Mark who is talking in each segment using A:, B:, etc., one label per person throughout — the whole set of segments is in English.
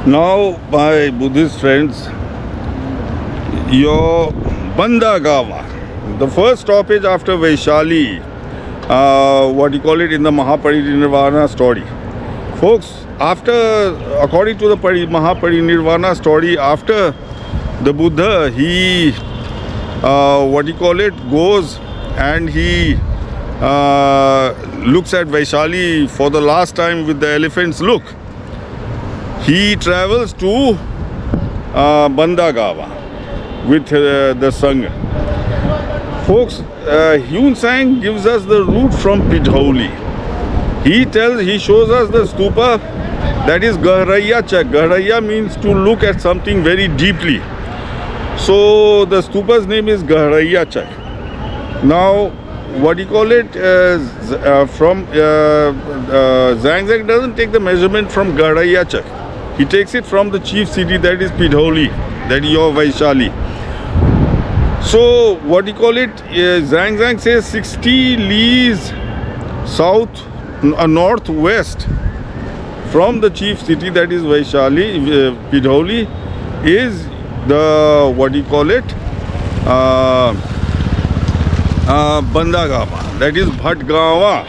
A: Now, my Buddhist friends, your Bandagawa, the first stoppage after Vaishali, what you call it in the Mahaparinirvana story. Folks, according to the Mahaparinirvana story, after the Buddha, he, goes and he looks at Vaishali for the last time with the elephant's look. He travels to Bandagawa with the Sangha. Folks, Hyun Sang gives us the route from Pidhauli. He shows us the stupa, that is Gahraiya Chak. Gahraiya means to look at something very deeply. So the stupa's name is Gahraiya Chak. Now, Zhang Zhang doesn't take the measurement from Gahraiya Chak. He takes it from the chief city, that is Pidhauli, that is your Vaishali. So Zhang Zhang says 60 leagues northwest from the chief city, that is Vaishali, Pidhauli, is the Bandagawa, that is Bhatgawa.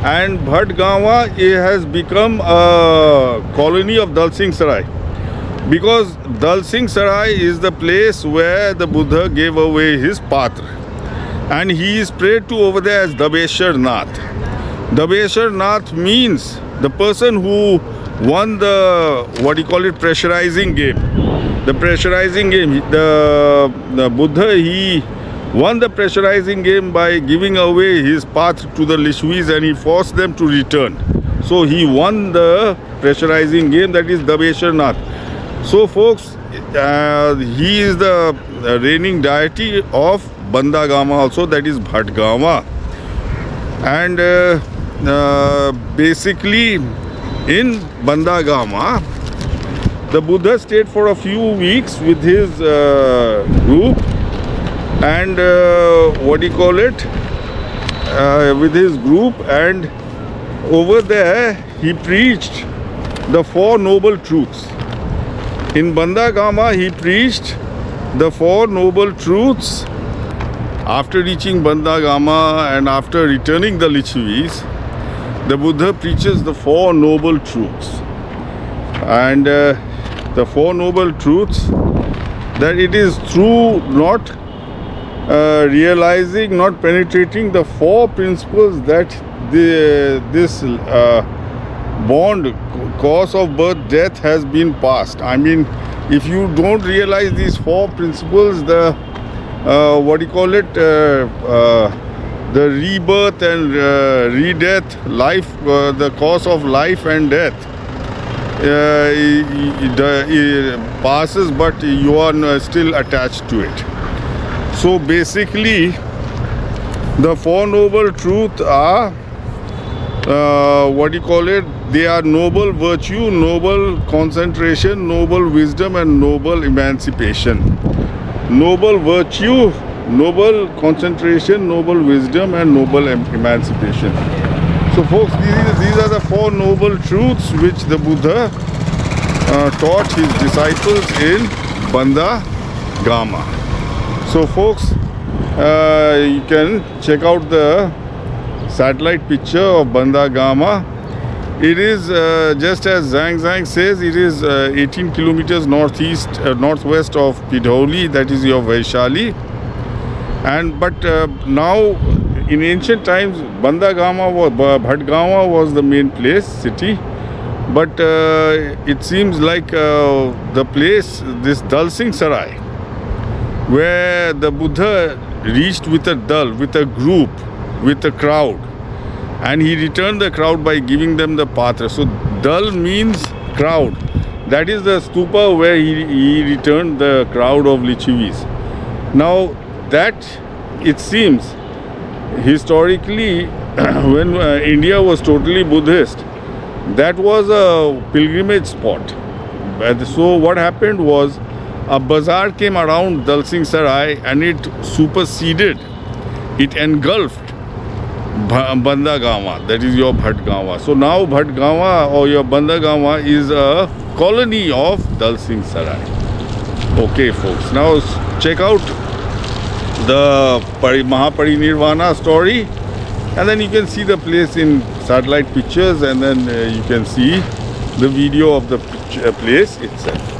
A: And Bhatgawa has become a colony of Dal Singh Sarai, because Dal Singh Sarai is the place where the Buddha gave away his patra, and he is prayed to over there as Dabeshar Nath. Dabeshar Nath means the person who won the pressurizing game. The pressurizing game, the Buddha, he won the pressurizing game by giving away his path to the Lichavis, and he forced them to return. So he won the pressurizing game, that is Dabeshar Nath. So folks, he is the reigning deity of Bandagawa also, that is Bhatgawa. And basically in Bandagawa, the Buddha stayed for a few weeks with his group, and with his group, and over there he preached the Four Noble Truths. In Bandagawa he preached the Four Noble Truths. After reaching Bandagawa and after returning the Lichavis, the Buddha preaches the Four Noble Truths. And the Four Noble Truths, that it is through not realizing, not penetrating the four principles that this bond, cause of birth, death has been passed. I mean, if you don't realize these four principles, the the rebirth and redeath, life, the cause of life and death, it passes, but you are still attached to it. So basically, the Four Noble Truths are, they are noble virtue, noble concentration, noble wisdom, and noble emancipation. Noble virtue, noble concentration, noble wisdom, and noble emancipation. So folks, these are the Four Noble Truths which the Buddha taught his disciples in Bandagawa. So folks, you can check out the satellite picture of Bandagawa. It is just as Zhang Zhang says, it is 18 kilometers northwest of Pidhauli, that is your Vaishali. But now, in ancient times, Bhatgawa was the main city. But it seems like the place, this Dal Singh Sarai, where the Buddha reached with a group, with a crowd, and he returned the crowd by giving them the patra. So Dal means crowd. That is the stupa where he returned the crowd of Lichavis. Now that, it seems, historically, when India was totally Buddhist, that was a pilgrimage spot. So what happened was, a bazaar came around Dal Singh Sarai and it superseded, it engulfed Bandagawa, that is your Bhatgawa. So now Bhatgawa or your Bandagawa is a colony of Dal Singh Sarai. Okay, folks. Now check out the Mahaparinirvana story, and then you can see the place in satellite pictures, and then you can see the video of the place itself.